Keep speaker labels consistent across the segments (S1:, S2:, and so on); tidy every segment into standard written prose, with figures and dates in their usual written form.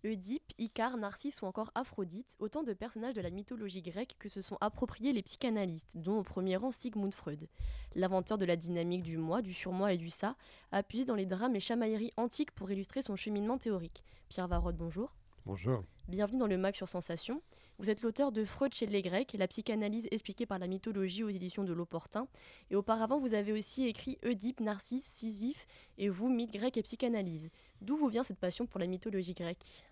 S1: Oedipe, Icare, Narcisse ou encore Aphrodite, autant de personnages de la mythologie grecque que se sont appropriés les psychanalystes, dont au premier rang Sigmund Freud. L'inventeur de la dynamique du moi, du surmoi et du ça, a puisé dans les drames et chamailleries antiques pour illustrer son cheminement théorique. Pierre Varrod, bonjour.
S2: Bonjour.
S1: Bienvenue dans le Mag sur Sensation. Vous êtes l'auteur de Freud chez les Grecs, la psychanalyse expliquée par la mythologie aux éditions de L'Opportun. Et auparavant, vous avez aussi écrit Oedipe, Narcisse, Sisyphe et vous, mythe grec et psychanalyse. D'où vous vient cette passion pour la mythologie grecque?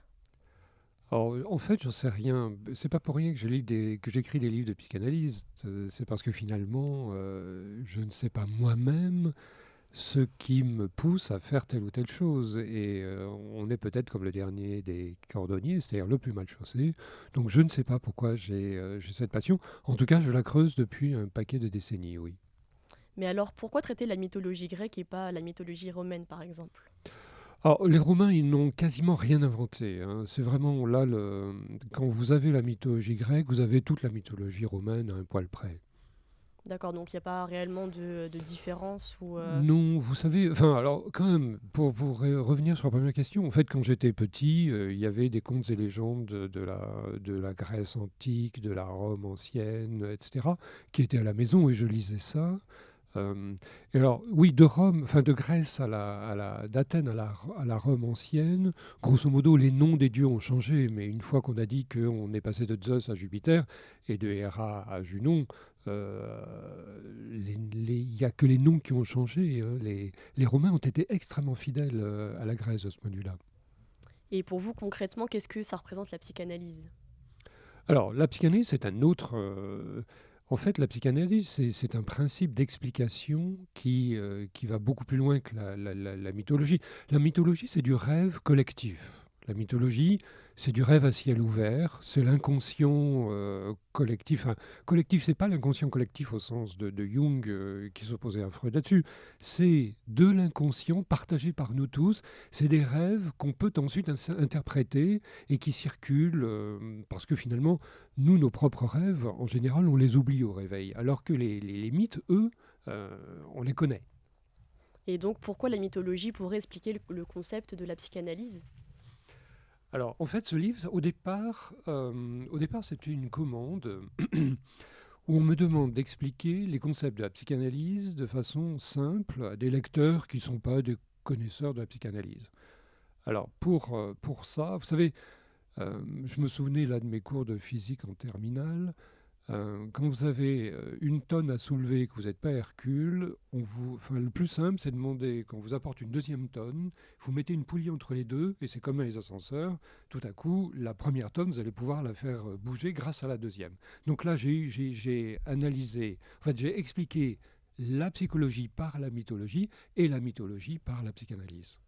S2: Alors, en fait, j'en sais rien. C'est pas pour rien que que j'écris des livres de psychanalyse. C'est parce que finalement, je ne sais pas moi-même ce qui me pousse à faire telle ou telle chose. Et on est peut-être comme le dernier des cordonniers, c'est-à-dire le plus mal chaussé. Donc, je ne sais pas pourquoi j'ai cette passion. En tout cas, je la creuse depuis un paquet de décennies, oui.
S1: Mais alors, pourquoi traiter la mythologie grecque et pas la mythologie romaine, par exemple?
S2: Alors, les Romains, ils n'ont quasiment rien inventé, hein. C'est vraiment là, quand vous avez la mythologie grecque, vous avez toute la mythologie romaine à un poil près.
S1: D'accord, donc il n'y a pas réellement de différence ou...
S2: Non, vous savez, enfin, alors quand même, pour vous revenir sur la première question, en fait, quand j'étais petit, il y avait des contes et légendes de la Grèce antique, de la Rome ancienne, etc., qui étaient à la maison et je lisais ça. Euh, et alors, oui, de Rome, enfin de Grèce d'Athènes à la Rome ancienne, grosso modo, les noms des dieux ont changé, mais une fois qu'on a dit qu'on est passé de Zeus à Jupiter et de Héra à Junon, il n'y a que les noms qui ont changé, hein. Les Romains ont été extrêmement fidèles à la Grèce de ce point de vue-là.
S1: Et pour vous, concrètement, qu'est-ce que ça représente la psychanalyse?
S2: Alors, la psychanalyse, c'est un autre. En fait, la psychanalyse, c'est un principe d'explication qui va beaucoup plus loin que la mythologie. La mythologie, c'est du rêve collectif. La mythologie, c'est du rêve à ciel ouvert, c'est l'inconscient collectif. Enfin, collectif, c'est pas l'inconscient collectif au sens de Jung qui s'opposait à Freud là-dessus. C'est de l'inconscient partagé par nous tous. C'est des rêves qu'on peut ensuite interpréter et qui circulent parce que finalement, nous, nos propres rêves, en général, on les oublie au réveil, alors que les mythes, eux, euh, on les connaît.
S1: Et donc, pourquoi la mythologie pourrait expliquer le concept de la psychanalyse?
S2: Alors, en fait, ce livre, au départ, c'était une commande où on me demande d'expliquer les concepts de la psychanalyse de façon simple à des lecteurs qui ne sont pas des connaisseurs de la psychanalyse. Alors, pour ça, vous savez, je me souvenais là de mes cours de physique en terminale. Quand vous avez une tonne à soulever et que vous n'êtes pas Hercule, enfin, le plus simple, c'est de demander, quand on vous apporte une deuxième tonne, vous mettez une poulie entre les deux, et c'est comme dans les ascenseurs, tout à coup, la première tonne, vous allez pouvoir la faire bouger grâce à la deuxième. Donc là, j'ai analysé, en fait, j'ai expliqué la psychologie par la mythologie et la mythologie par la psychanalyse.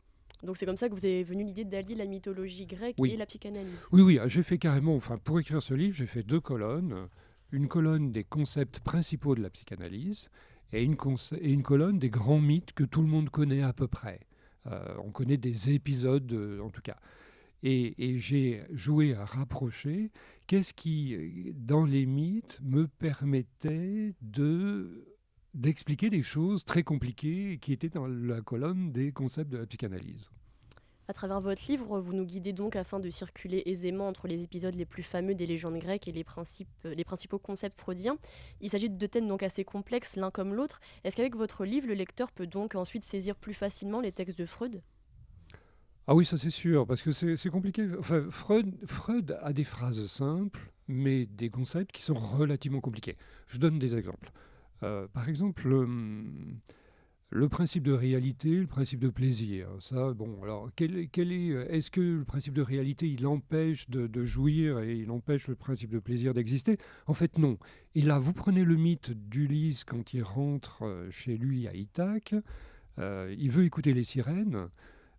S1: Donc c'est comme ça que vous avez venu l'idée d'allier la mythologie grecque et
S2: Oui,
S1: la psychanalyse.
S2: oui, j'ai fait carrément, enfin, pour écrire ce livre, j'ai fait deux colonnes. Une colonne des concepts principaux de la psychanalyse et une colonne des grands mythes que tout le monde connaît à peu près. On connaît des épisodes, en tout cas. Et j'ai joué à rapprocher qu'est-ce qui, dans les mythes, me permettait d'expliquer des choses très compliquées qui étaient dans la colonne des concepts de la psychanalyse.
S1: À travers votre livre, vous nous guidez donc afin de circuler aisément entre les épisodes les plus fameux des légendes grecques et les principaux concepts freudiens. Il s'agit de thèmes donc assez complexes l'un comme l'autre. Est-ce qu'avec votre livre, le lecteur peut donc ensuite saisir plus facilement les textes de Freud?
S2: Ah oui, ça c'est sûr, parce que c'est compliqué. Enfin, Freud a des phrases simples, mais des concepts qui sont relativement compliqués. Je donne des exemples. Par exemple, le principe de réalité, le principe de plaisir. Ça, bon, alors, est-ce que le principe de réalité, il empêche de jouir et il empêche le principe de plaisir d'exister? En fait, non. Et là, vous prenez le mythe d'Ulysse quand il rentre chez lui à Ithaque. Il veut écouter les sirènes.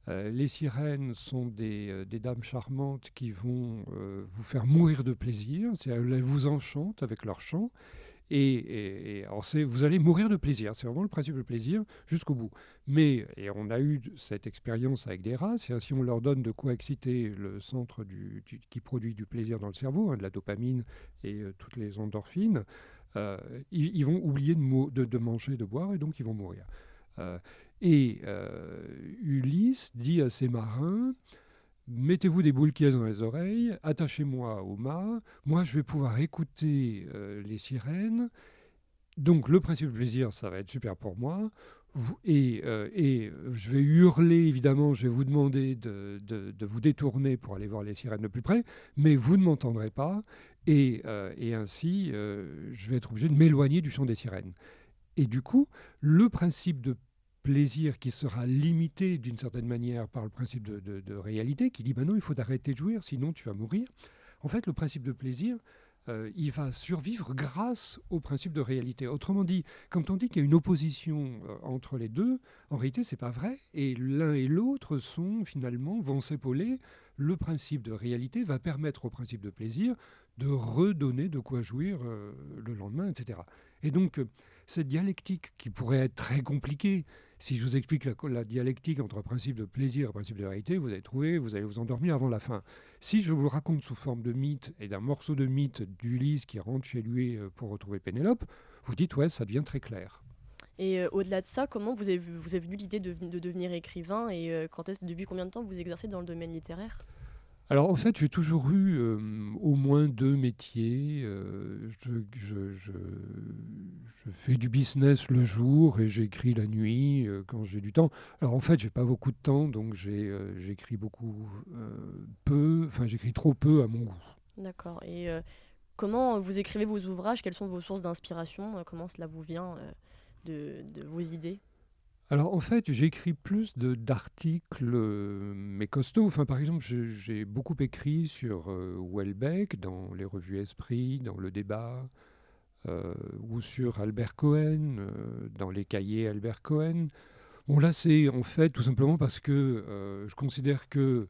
S2: Les sirènes sont des dames charmantes qui vont vous faire mourir de plaisir. Elles vous enchantent avec leur chant. Alors vous allez mourir de plaisir. C'est vraiment le principe de plaisir jusqu'au bout. Mais, et on a eu cette expérience avec des rats, si on leur donne de quoi exciter le centre qui produit du plaisir dans le cerveau, hein, de la dopamine et toutes les endorphines, ils vont oublier de manger, de boire, et donc ils vont mourir. Euh, Ulysse dit à ses marins, mettez-vous des boules qui dans les oreilles, attachez-moi au mât, moi je vais pouvoir écouter les sirènes. Donc le principe de plaisir, ça va être super pour moi. Et je vais hurler, évidemment, je vais vous demander de vous détourner pour aller voir les sirènes de plus près, mais vous ne m'entendrez pas, et ainsi, je vais être obligé de m'éloigner du chant des sirènes. Et du coup, le principe de plaisir qui sera limité d'une certaine manière par le principe de réalité, qui dit, ben non, il faut arrêter de jouir, sinon tu vas mourir. En fait, le principe de plaisir, il va survivre grâce au principe de réalité. Autrement dit, quand on dit qu'il y a une opposition entre les deux, en réalité, c'est pas vrai. Et l'un et l'autre vont s'épauler. Le principe de réalité va permettre au principe de plaisir de redonner de quoi jouir le lendemain, etc. Et donc, cette dialectique qui pourrait être très compliquée, si je vous explique la dialectique entre principe de plaisir et principe de réalité, vous allez vous endormir avant la fin. Si je vous le raconte sous forme de mythe et d'un morceau de mythe d'Ulysse qui rentre chez lui pour retrouver Pénélope, vous dites, ouais, ça devient très clair.
S1: Et au-delà de ça, comment vous avez venu l'idée de devenir écrivain et depuis combien de temps vous exercez dans le domaine littéraire?
S2: Alors en fait, j'ai toujours eu au moins deux métiers. Je fais du business le jour et j'écris la nuit quand j'ai du temps. Alors en fait, j'ai pas beaucoup de temps, donc j'écris beaucoup peu. Enfin, j'écris trop peu à mon goût.
S1: D'accord. Et comment vous écrivez vos ouvrages? Quelles sont vos sources d'inspiration? Comment cela vous vient de vos idées?
S2: Alors en fait, j'écris plus d'articles, mais costauds. Enfin, par exemple, j'ai beaucoup écrit sur Houellebecq dans les revues Esprit, dans Le Débat, ou sur Albert Cohen, dans les cahiers Albert Cohen. Bon, là, c'est en fait tout simplement parce que je considère que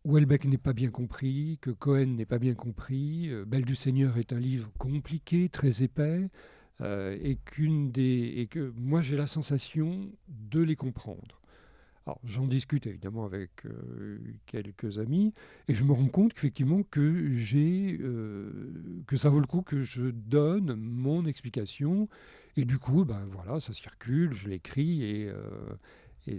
S2: Houellebecq n'est pas bien compris, que Cohen n'est pas bien compris. Belle du Seigneur est un livre compliqué, très épais. Et que moi j'ai la sensation de les comprendre. Alors j'en discute évidemment avec quelques amis et je me rends compte qu'effectivement que ça vaut le coup que je donne mon explication et du coup ben voilà, ça circule, je l'écris et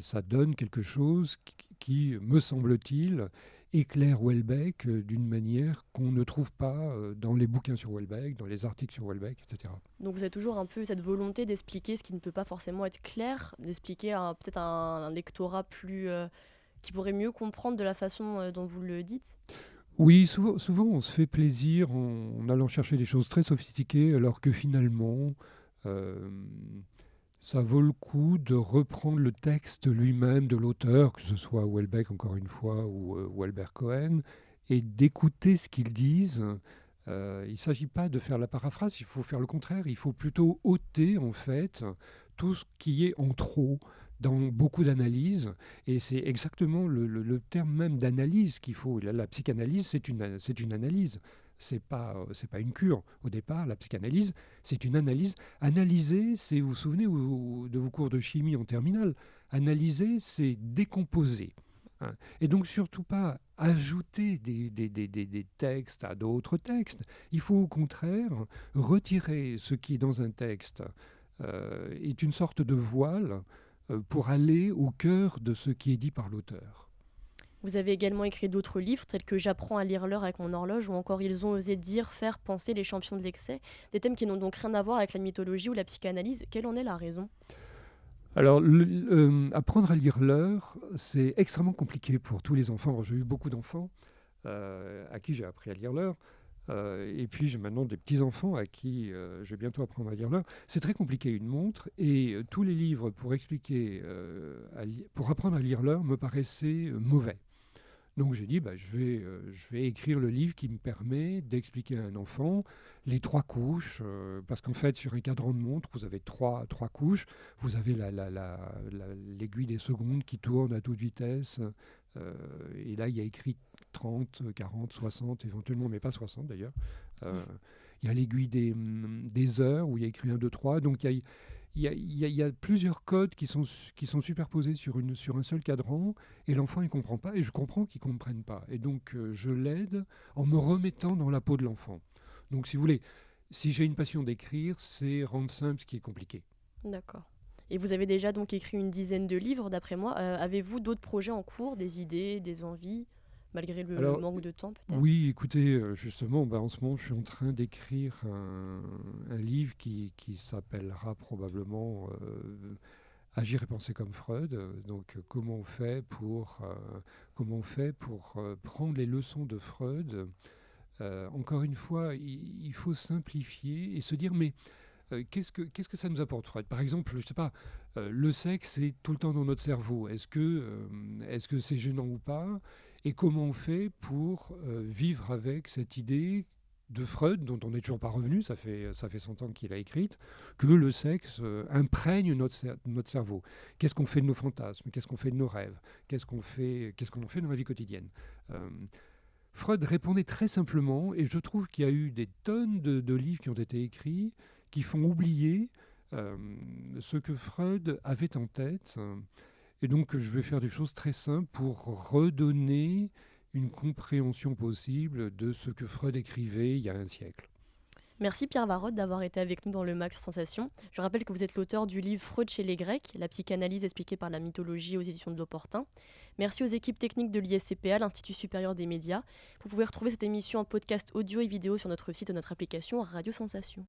S2: ça donne quelque chose qui me semble-t-il éclaire Houellebecq d'une manière qu'on ne trouve pas dans les bouquins sur Houellebecq, dans les articles sur Houellebecq, etc.
S1: Donc vous avez toujours un peu cette volonté d'expliquer ce qui ne peut pas forcément être clair, d'expliquer peut-être un lectorat qui pourrait mieux comprendre de la façon dont vous le dites.
S2: Oui, souvent on se fait plaisir en allant chercher des choses très sophistiquées, alors que finalement, euh, ça vaut le coup de reprendre le texte lui-même de l'auteur, que ce soit Houellebecq encore une fois ou Albert Cohen, et d'écouter ce qu'ils disent. Il ne s'agit pas de faire la paraphrase, il faut faire le contraire, il faut plutôt ôter en fait tout ce qui est en trop dans beaucoup d'analyses, et c'est exactement le terme même d'analyse qu'il faut. La psychanalyse, c'est une analyse, c'est pas une cure. Au départ, la psychanalyse, c'est une analyse. Analyser, c'est, vous vous souvenez de vos cours de chimie en terminale, analyser, c'est décomposer. Hein. Et donc surtout pas ajouter des textes à d'autres textes. Il faut au contraire retirer ce qui est dans un texte est une sorte de voile pour aller au cœur de ce qui est dit par l'auteur.
S1: Vous avez également écrit d'autres livres tels que J'apprends à lire l'heure avec mon horloge ou encore Ils ont osé dire, faire, penser les champions de l'excès, des thèmes qui n'ont donc rien à voir avec la mythologie ou la psychanalyse. Quelle en est la raison?
S2: Alors, apprendre à lire l'heure, c'est extrêmement compliqué pour tous les enfants. Alors, j'ai eu beaucoup d'enfants à qui j'ai appris à lire l'heure. Et puis j'ai maintenant des petits-enfants à qui je vais bientôt apprendre à lire l'heure. C'est très compliqué une montre et tous les livres pour expliquer, pour apprendre à lire l'heure me paraissaient mauvais. Donc j'ai dit, bah, je vais écrire le livre qui me permet d'expliquer à un enfant les trois couches, parce qu'en fait sur un cadran de montre, vous avez trois couches. Vous avez l'aiguille des secondes qui tourne à toute vitesse, et là il y a écrit 30, 40, 60 éventuellement, mais pas 60 d'ailleurs. Il y a l'aiguille des heures où il y a écrit 1, 2, 3, donc il y a plusieurs codes qui sont superposés sur un seul cadran, et l'enfant il ne comprend pas, et je comprends qu'il ne comprenne pas. Et donc je l'aide en me remettant dans la peau de l'enfant. Donc si vous voulez, si j'ai une passion d'écrire, c'est rendre simple ce qui est compliqué.
S1: D'accord. Et vous avez déjà donc écrit une dizaine de livres, d'après moi. Avez-vous d'autres projets en cours, des idées, des envies, malgré le
S2: Alors,
S1: manque de temps peut-être?
S2: oui, écoutez, justement, en ce moment, je suis en train d'écrire un livre qui s'appellera probablement Agir et penser comme Freud. Donc, comment on fait pour prendre les leçons de Freud. Encore une fois, il faut simplifier et se dire, mais qu'est-ce que ça nous apporte, Freud? Par exemple, je sais pas, le sexe est tout le temps dans notre cerveau. Est-ce que c'est gênant ou pas? Et comment on fait pour vivre avec cette idée de Freud, dont on n'est toujours pas revenu, ça fait 100 ans qu'il a écrite, que le sexe imprègne notre cerveau. Qu'est-ce qu'on fait de nos fantasmes? Qu'est-ce qu'on fait de nos rêves? Qu'est-ce qu'on en fait dans la vie quotidienne? Euh, Freud répondait très simplement, et je trouve qu'il y a eu des tonnes de livres qui ont été écrits qui font oublier euh, ce que Freud avait en tête. Et donc, je vais faire des choses très simples pour redonner une compréhension possible de ce que Freud écrivait il y a un siècle.
S1: Merci Pierre Varrotte d'avoir été avec nous dans le Max Sensation. Je rappelle que vous êtes l'auteur du livre Freud chez les Grecs, la psychanalyse expliquée par la mythologie aux éditions de l'Opportun. Merci aux équipes techniques de l'ISCPA, l'Institut supérieur des médias. Vous pouvez retrouver cette émission en podcast audio et vidéo sur notre site et notre application Radio Sensation.